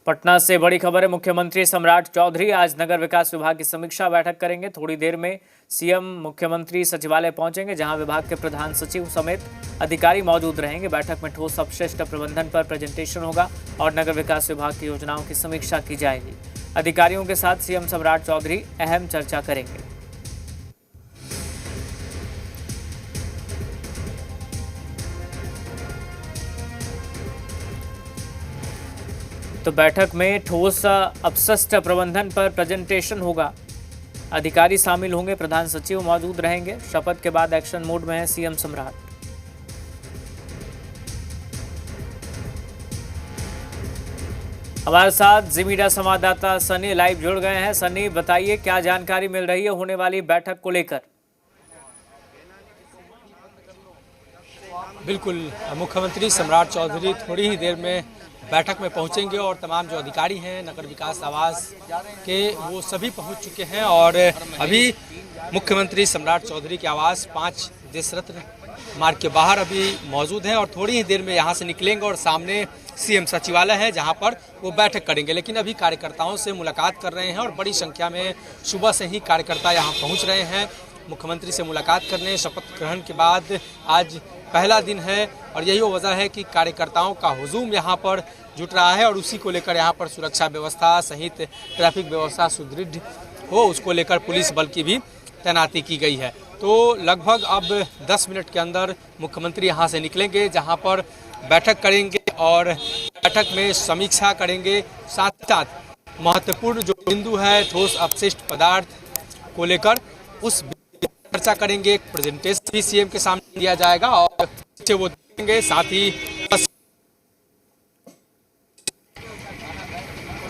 पटना से बड़ी खबर है। मुख्यमंत्री सम्राट चौधरी आज नगर विकास विभाग की समीक्षा बैठक करेंगे। थोड़ी देर में सीएम मुख्यमंत्री सचिवालय पहुंचेंगे, जहां विभाग के प्रधान सचिव समेत अधिकारी मौजूद रहेंगे। बैठक में ठोस अपशिष्ट प्रबंधन पर प्रेजेंटेशन होगा और नगर विकास विभाग की योजनाओं की समीक्षा की जाएगी। अधिकारियों के साथ सीएम सम्राट चौधरी अहम चर्चा करेंगे। तो बैठक में ठोस अपशिष्ट प्रबंधन पर प्रेजेंटेशन होगा। अधिकारी शामिल होंगे, प्रधान सचिव मौजूद रहेंगे। शपथ के बाद एक्शन मोड में है सीएम सम्राट। हमारे साथ जी मीडिया संवाददाता सनी लाइव जुड़ गए हैं। सनी, बताइए क्या जानकारी मिल रही है होने वाली बैठक को लेकर? बिल्कुल, मुख्यमंत्री सम्राट चौधरी थोड़ी ही देर में बैठक में पहुंचेंगे और तमाम जो अधिकारी हैं नगर विकास आवास के वो सभी पहुंच चुके हैं और अभी मुख्यमंत्री सम्राट चौधरी के आवास 5 देश रत्न मार्ग के बाहर अभी मौजूद हैं और थोड़ी ही देर में यहां से निकलेंगे और सामने सीएम सचिवालय है जहां पर वो बैठक करेंगे। लेकिन अभी कार्यकर्ताओं से मुलाकात कर रहे हैं और बड़ी संख्या में सुबह से ही कार्यकर्ता यहां पहुंच रहे हैं मुख्यमंत्री से मुलाकात करने। शपथ ग्रहण के बाद आज पहला दिन है और यही वो वजह है कि कार्यकर्ताओं का हुजूम यहाँ पर जुट रहा है और उसी को लेकर यहाँ पर सुरक्षा व्यवस्था सहित ट्रैफिक व्यवस्था सुदृढ़ हो, उसको लेकर पुलिस बल की भी तैनाती की गई है। तो लगभग अब 10 मिनट के अंदर मुख्यमंत्री यहाँ से निकलेंगे, जहाँ पर बैठक करेंगे और बैठक में समीक्षा करेंगे। साथ ही साथ महत्वपूर्ण जो बिंदु है ठोस अपशिष्ट पदार्थ को लेकर उस चर्चा करेंगे। एक प्रेजेंटेशन भी सीएम के सामने दिया जाएगा और वो देंगे। साथ ही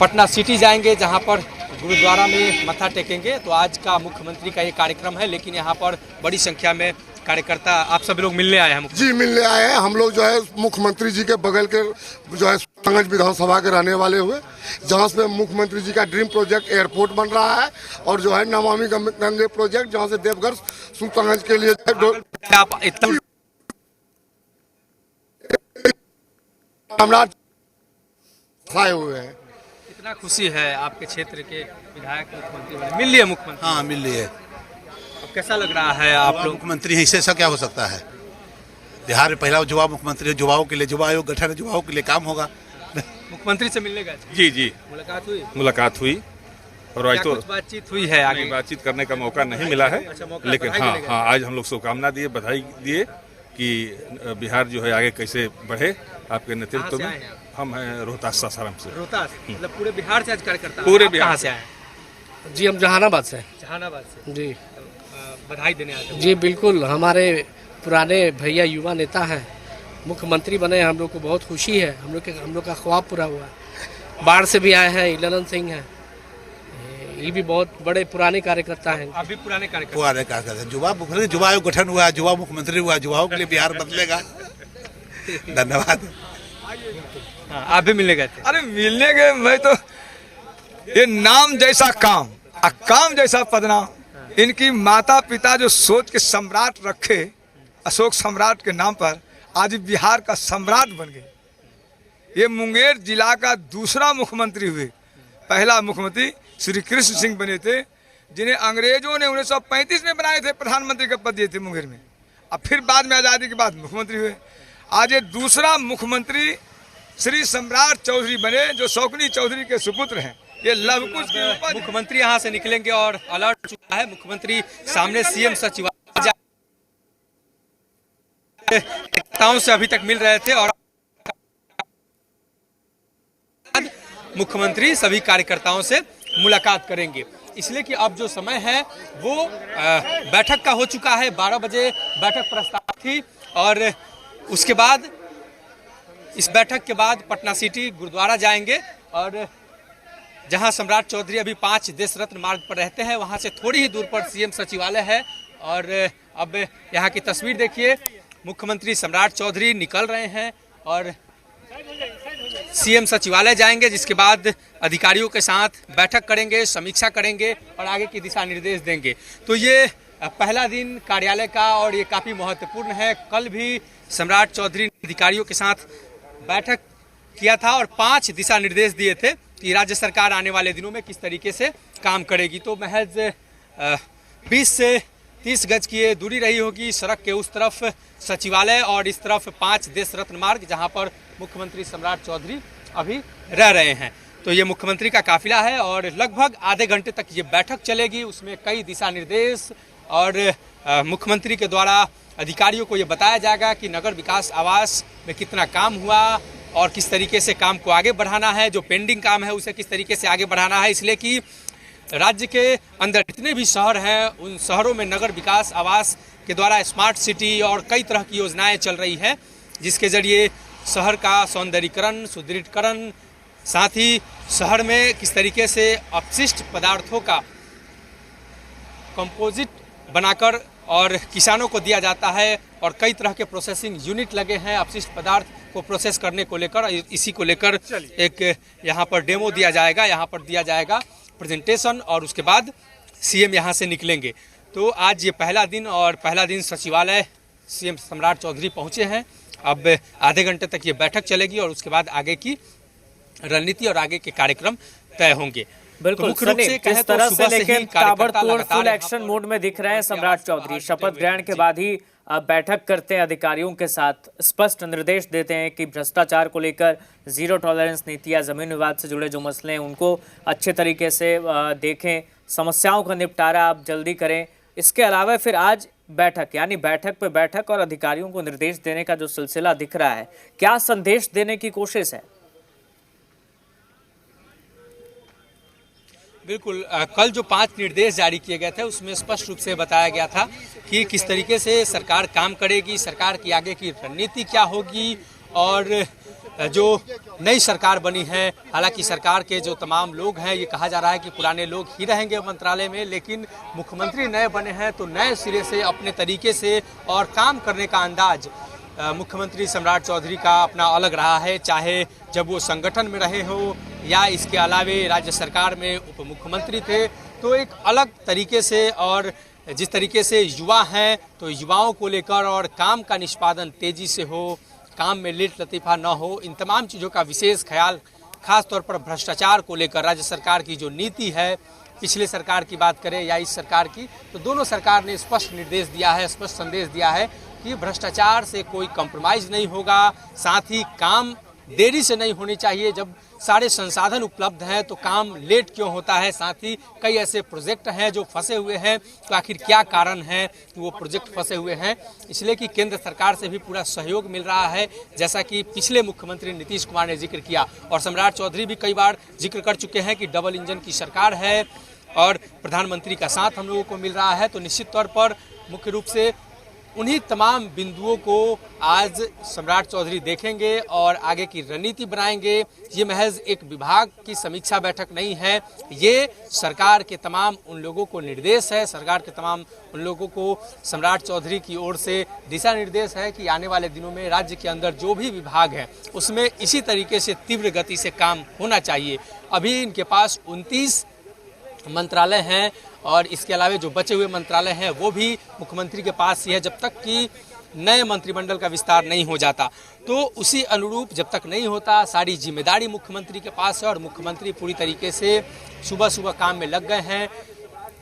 पटना सिटी जाएंगे जहां पर गुरुद्वारा में मत्था टेकेंगे। तो आज का मुख्यमंत्री का ये कार्यक्रम है, लेकिन यहाँ पर बड़ी संख्या में कार्यकर्ता आप सब लोग मिलने आए हैं। जी, मिलने आए हैं। हम लोग जो है मुख्यमंत्री जी के बगल के जो है सुल्तानगंज विधानसभा के रहने वाले हुए, जहाँ से मुख्यमंत्री जी का ड्रीम प्रोजेक्ट एयरपोर्ट बन रहा है और जो है नमामि गंगे प्रोजेक्ट, जहाँ से देवघर सुल्तानगंज के लिए आप इतना आए हुए हैं। कितना खुशी है आपके क्षेत्र के विधायक मुख्यमंत्री बने? मिल लिए मुख्यमंत्री? हाँ, मिल लिए। अब कैसा लग रहा है आप लोग? मुख्यमंत्री हैं, इससे ऐसा क्या हो सकता है? बिहार में पहला युवा मुख्यमंत्री, युवाओं के लिए युवा आयोग गठन, युवाओं के लिए काम होगा। मुख्यमंत्री से मिलने गए थे? जी जी, मुलाकात हुई और आज तो बातचीत हुई है। आगे बातचीत करने का मौका नहीं मिला है। लेकिन हाँ, आज हम लोग शुभकामना दिए, बधाई दिए कि बिहार जो है आगे कैसे बढ़े आपके नेतृत्व में। हम हैं रोहतास सासाराम से। रोहतास मतलब पूरे बिहार से आज कार्यकर्ता? पूरे बिहार से आए? जी, हम जहानाबाद से। जहानाबाद से जी, बधाई देने आए थे? जी बिल्कुल, हमारे पुराने भैया युवा नेता हैं, मुख्यमंत्री बने, हम लोग को बहुत खुशी है। हम लोग का ख्वाब पूरा हुआ है। बाढ़ से भी आए हैं, इलन सिंह हैं, ये भी बहुत बड़े पुराने कार्यकर्ता हैं। अभी पुराने कार्यकर्ता युवा आयोग गठन हुआ, युवा मुख्यमंत्री हुआ, युवाओं के लिए बिहार बदलेगा। धन्यवाद। आप भी मिलने गए थे? अरे मिलने गए, मैं तो ये नाम जैसा काम और काम जैसा पदनाम। इनकी माता पिता जो सोच के सम्राट रखे, अशोक सम्राट के नाम पर आज बिहार का सम्राट बन गए। ये मुंगेर जिला का दूसरा मुख्यमंत्री हुए। पहला मुख्यमंत्री श्री कृष्ण सिंह बने थे, जिन्हें अंग्रेजों ने 1935 में बनाए थे, प्रधानमंत्री का पद दिए थे मुंगेर में। अब फिर बाद में आज़ादी के बाद मुख्यमंत्री हुए। आज ये दूसरा मुख्यमंत्री श्री सम्राट चौधरी बने, जो शौकनी चौधरी के सुपुत्र हैं। ये लवकुश के ऊपर मुख्यमंत्री यहाँ से निकलेंगे और अलर्ट चुका है मुख्यमंत्री। सामने सीएम सचिवालय नेताओं से अभी तक मिल रहे थे और मुख्यमंत्री सभी कार्यकर्ताओं से मुलाकात करेंगे, इसलिए कि अब जो समय है वो बैठक का हो चुका है। 12 बजे बैठक प्रस्ताव थी और उसके बाद इस बैठक के बाद पटना सिटी गुरुद्वारा जाएंगे और जहां सम्राट चौधरी अभी 5 देश रत्न मार्ग पर रहते हैं, वहां से थोड़ी ही दूर पर सीएम सचिवालय है। और अब यहां की तस्वीर देखिए, मुख्यमंत्री सम्राट चौधरी निकल रहे हैं और सीएम सचिवालय जाएंगे, जिसके बाद अधिकारियों के साथ बैठक करेंगे, समीक्षा करेंगे और आगे की दिशा निर्देश देंगे। तो ये पहला दिन कार्यालय का और ये काफ़ी महत्वपूर्ण है। कल भी सम्राट चौधरी ने अधिकारियों के साथ बैठक किया था और 5 दिशा निर्देश दिए थे कि राज्य सरकार आने वाले दिनों में किस तरीके से काम करेगी। तो महज 20 से 30 गज की ये दूरी रही होगी सड़क के उस तरफ सचिवालय और इस तरफ 5 देश रत्न मार्ग, जहां पर मुख्यमंत्री सम्राट चौधरी अभी रह रहे हैं। तो ये मुख्यमंत्री का काफिला है और लगभग आधे घंटे तक ये बैठक चलेगी। उसमें कई दिशा निर्देश और मुख्यमंत्री के द्वारा अधिकारियों को ये बताया जाएगा कि नगर विकास आवास में कितना काम हुआ और किस तरीके से काम को आगे बढ़ाना है, जो पेंडिंग काम है उसे किस तरीके से आगे बढ़ाना है। इसलिए कि राज्य के अंदर जितने भी शहर हैं उन शहरों में नगर विकास आवास के द्वारा स्मार्ट सिटी और कई तरह की योजनाएं चल रही हैं, जिसके जरिए शहर का सौंदर्यीकरण, सुदृढ़ीकरण, साथ ही शहर में किस तरीके से अपशिष्ट पदार्थों का कंपोजिट बनाकर और किसानों को दिया जाता है और कई तरह के प्रोसेसिंग यूनिट लगे हैं अपशिष्ट पदार्थ को प्रोसेस करने को लेकर। इसी को लेकर एक यहाँ पर डेमो दिया जाएगा, यहाँ पर दिया जाएगा प्रेजेंटेशन और उसके बाद सीएम यहाँ से निकलेंगे। तो आज ये पहला दिन और पहला दिन सचिवालय सीएम सम्राट चौधरी पहुँचे हैं। अब आधे घंटे तक ये बैठक चलेगी और उसके बाद आगे की रणनीति और आगे के कार्यक्रम तय होंगे। बिल्कुल तो मुख्य रूप से किस तरह से लेकिन ताबड़तोड़ फुल एक्शन मोड में दिख रहे हैं सम्राट चौधरी। शपथ ग्रहण के बाद ही बैठक करते हैं अधिकारियों के साथ, स्पष्ट निर्देश देते हैं कि भ्रष्टाचार को लेकर जीरो टॉलरेंस नीति या जमीन विवाद से जुड़े जो मसले हैं उनको अच्छे तरीके से देखें, समस्याओं का निपटारा आप जल्दी करें। इसके अलावा फिर आज बैठक, यानी बैठक पे बैठक और अधिकारियों को निर्देश देने का जो सिलसिला दिख रहा है, क्या संदेश देने की कोशिश है? बिल्कुल, कल जो 5 निर्देश जारी किए गए थे उसमें स्पष्ट रूप से बताया गया था कि किस तरीके से सरकार काम करेगी, सरकार की आगे की रणनीति क्या होगी और जो नई सरकार बनी है, हालांकि सरकार के जो तमाम लोग हैं, ये कहा जा रहा है कि पुराने लोग ही रहेंगे मंत्रालय में, लेकिन मुख्यमंत्री नए बने हैं तो नए सिरे से अपने तरीके से और काम करने का अंदाज मुख्यमंत्री सम्राट चौधरी का अपना अलग रहा है, चाहे जब वो संगठन में रहे हो या इसके अलावे राज्य सरकार में उप मुख्यमंत्री थे। तो एक अलग तरीके से और जिस तरीके से युवा हैं तो युवाओं को लेकर और काम का निष्पादन तेजी से हो, काम में लेट लतीफ़ा न हो, इन तमाम चीज़ों का विशेष ख्याल, खास तौर पर भ्रष्टाचार को लेकर राज्य सरकार की जो नीति है, पिछले सरकार की बात करें या इस सरकार की, तो दोनों सरकार ने स्पष्ट निर्देश दिया है, स्पष्ट संदेश दिया है कि भ्रष्टाचार से कोई कॉम्प्रोमाइज़ नहीं होगा, साथ ही काम देरी से नहीं होनी चाहिए। जब सारे संसाधन उपलब्ध हैं तो काम लेट क्यों होता है, साथ ही कई ऐसे प्रोजेक्ट हैं जो फंसे हुए हैं, तो आखिर क्या कारण है कि वो प्रोजेक्ट फंसे हुए हैं। इसलिए कि केंद्र सरकार से भी पूरा सहयोग मिल रहा है, जैसा कि पिछले मुख्यमंत्री नीतीश कुमार ने जिक्र किया और सम्राट चौधरी भी कई बार जिक्र कर चुके हैं कि डबल इंजन की सरकार है और प्रधानमंत्री का साथ हम लोगों को मिल रहा है। तो निश्चित तौर पर मुख्य रूप से उन्हीं तमाम बिंदुओं को आज सम्राट चौधरी देखेंगे और आगे की रणनीति बनाएंगे। ये महज एक विभाग की समीक्षा बैठक नहीं है, ये सरकार के तमाम उन लोगों को निर्देश है, सरकार के तमाम उन लोगों को सम्राट चौधरी की ओर से दिशा निर्देश है कि आने वाले दिनों में राज्य के अंदर जो भी विभाग है उसमें इसी तरीके से तीव्र गति से काम होना चाहिए। अभी इनके पास 29 मंत्रालय हैं और इसके अलावा जो बचे हुए मंत्रालय हैं वो भी मुख्यमंत्री के पास ही है, जब तक कि नए मंत्रिमंडल का विस्तार नहीं हो जाता। तो उसी अनुरूप जब तक नहीं होता, सारी जिम्मेदारी मुख्यमंत्री के पास है और मुख्यमंत्री पूरी तरीके से सुबह सुबह काम में लग गए हैं।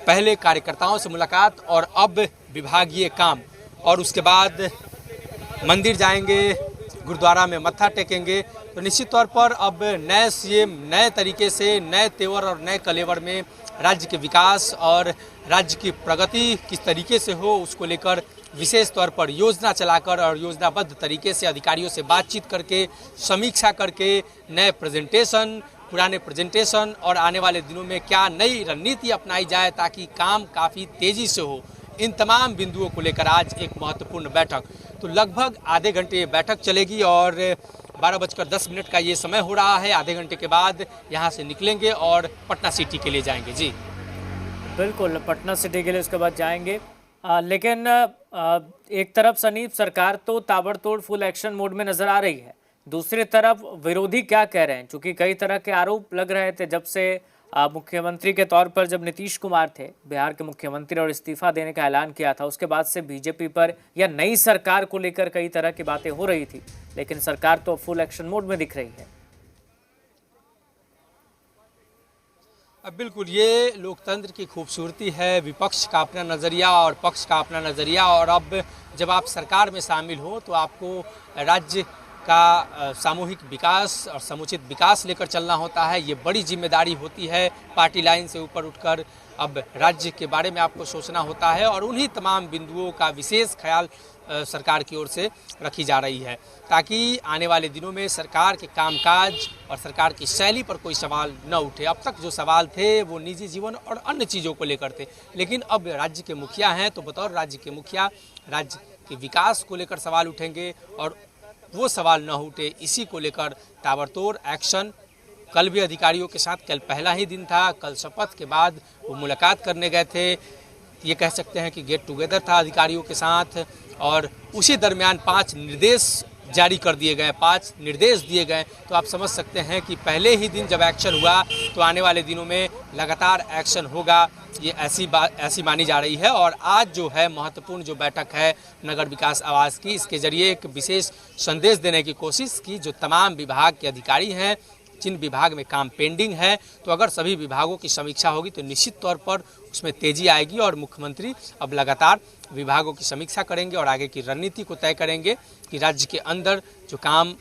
पहले कार्यकर्ताओं से मुलाकात और अब विभागीय काम, और उसके बाद मंदिर जाएंगे, गुरुद्वारा में मत्था टेकेंगे। तो निश्चित तौर पर अब नए सीएम नए तरीके से, नए तेवर और नए कलेवर में राज्य के विकास और राज्य की प्रगति किस तरीके से हो उसको लेकर विशेष तौर पर योजना चलाकर और योजनाबद्ध तरीके से अधिकारियों से बातचीत करके, समीक्षा करके, नए प्रेजेंटेशन, पुराने प्रेजेंटेशन और आने वाले दिनों में क्या नई रणनीति अपनाई जाए ताकि काम काफ़ी तेज़ी से हो, इन तमाम बिंदुओं को लेकर आज एक महत्वपूर्ण बैठक। तो लगभग आधे घंटे ये बैठक चलेगी और 12:10 का ये समय हो रहा है। आधे घंटे के बाद यहाँ से निकलेंगे और पटना सिटी के लिए जाएंगे। जी बिल्कुल, पटना सिटी के लिए उसके बाद जाएंगे। लेकिन एक तरफ सनी सरकार तो ताबड़तोड़ फुल एक्शन मोड में नजर आ रही है, दूसरी तरफ विरोधी क्या कह रहे हैं, क्योंकि कई तरह के आरोप लग रहे थे जब से मुख्यमंत्री के तौर पर जब नीतीश कुमार थे बिहार के मुख्यमंत्री और इस्तीफा देने का ऐलान किया था, उसके बाद से बीजेपी पर या नई सरकार को लेकर कई तरह की बातें हो रही थी, लेकिन सरकार तो फुल एक्शन मोड में दिख रही है। अब बिल्कुल ये लोकतंत्र की खूबसूरती है, विपक्ष का अपना नज़रिया और पक्ष का अपना नज़रिया। और अब जब आप सरकार में शामिल हो तो आपको राज्य का सामूहिक विकास और समुचित विकास लेकर चलना होता है। ये बड़ी जिम्मेदारी होती है। पार्टी लाइन से ऊपर उठकर अब राज्य के बारे में आपको सोचना होता है और उन्हीं तमाम बिंदुओं का विशेष ख्याल सरकार की ओर से रखी जा रही है, ताकि आने वाले दिनों में सरकार के कामकाज और सरकार की शैली पर कोई सवाल न उठे। अब तक जो सवाल थे वो निजी जीवन और अन्य चीज़ों को लेकर थे, लेकिन अब राज्य के मुखिया हैं तो बतौर राज्य के मुखिया राज्य के विकास को लेकर सवाल उठेंगे और वो सवाल न उठे इसी को लेकर ताबड़तोड़ एक्शन। कल भी अधिकारियों के साथ, कल पहला ही दिन था, कल शपथ के बाद वो मुलाकात करने गए थे। ये कह सकते हैं कि गेट टुगेदर था अधिकारियों के साथ और उसी दरमियान 5 निर्देश जारी कर दिए गए, 5 निर्देश दिए गए। तो आप समझ सकते हैं कि पहले ही दिन जब एक्शन हुआ तो आने वाले दिनों में लगातार एक्शन होगा, ये ऐसी मानी जा रही है। और आज जो है महत्वपूर्ण जो बैठक है नगर विकास आवास की, इसके जरिए एक विशेष संदेश देने की कोशिश की। जो तमाम विभाग के अधिकारी हैं, जिन विभाग में काम पेंडिंग है, तो अगर सभी विभागों की समीक्षा होगी तो निश्चित तौर पर उसमें तेजी आएगी और मुख्यमंत्री अब लगातार विभागों की समीक्षा करेंगे और आगे की रणनीति को तय करेंगे कि राज्य के अंदर जो काम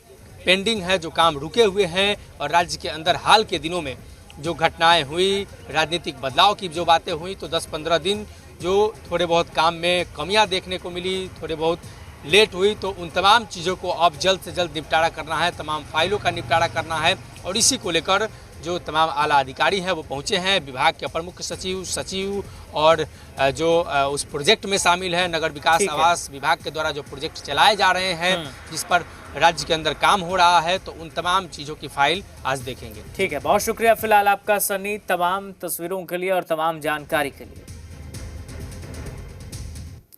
पेंडिंग है, जो काम रुके हुए हैं और राज्य के अंदर हाल के दिनों में जो घटनाएं हुई, राजनीतिक बदलाव की जो बातें हुई, तो 10-15 दिन जो थोड़े बहुत काम में कमियां देखने को मिली, थोड़े बहुत लेट हुई, तो उन तमाम चीज़ों को अब जल्द से जल्द निपटारा करना है, तमाम फाइलों का निपटारा करना है। और इसी को लेकर जो तमाम आला अधिकारी हैं वो पहुंचे हैं, विभाग के अपर मुख्य सचिव और जो उस प्रोजेक्ट में शामिल है नगर विकास आवास विभाग के द्वारा जो प्रोजेक्ट चलाए जा रहे हैं, जिस पर राज्य के अंदर काम हो रहा है, तो उन तमाम चीज़ों की फाइल आज देखेंगे। ठीक है, बहुत शुक्रिया फिलहाल आपका सनी, तमाम तस्वीरों के लिए और तमाम जानकारी के लिए।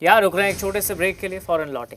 यार रुक रहे हैं एक छोटे से ब्रेक के लिए, फौरन लौटेंगे।